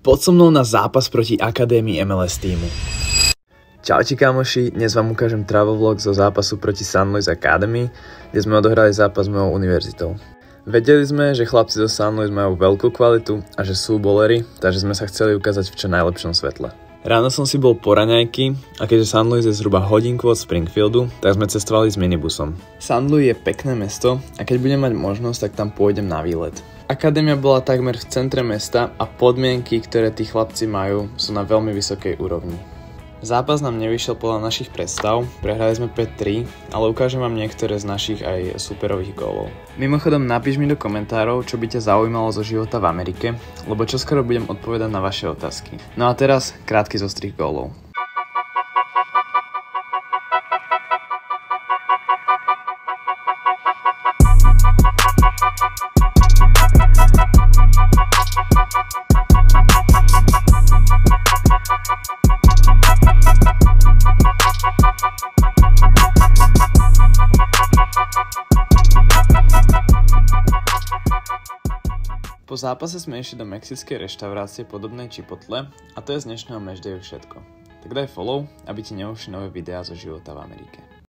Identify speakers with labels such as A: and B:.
A: Poď so mnou na zápas proti Akadémii MLS týmu. Čaute kamoši, dnes vám ukážem travel vlog zo zápasu proti San Luis Academy, kde sme odohrali zápas s mojou univerzitou. Vedeli sme, že chlapci zo San Luis majú veľkú kvalitu a že sú boleri, takže sme sa chceli ukázať v čo najlepšom svetle. Ráno som si bol po raňajky a keďže San Luis je zhruba hodinku od Springfieldu, tak sme cestovali s minibusom. San Luis je pekné mesto a keď budem mať možnosť, tak tam pôjdem na výlet. Akadémia bola takmer v centre mesta a podmienky, ktoré tí chlapci majú, sú na veľmi vysokej úrovni. Zápas nám nevyšiel podľa našich predstav, prehrali sme 5-3, ale ukážem vám niektoré z našich aj superových gólov. Mimochodom napíš mi do komentárov, čo by ťa zaujímalo zo života v Amerike, lebo čoskoro budem odpovedať na vaše otázky. No a teraz krátky zostrih gólov. Po zápase sme išli do mexickej reštaurácie podobnej Chipotle a to je z dnešného matchdayu všetko. Tak daj follow, aby ti neušli nové videá zo života v Amerike.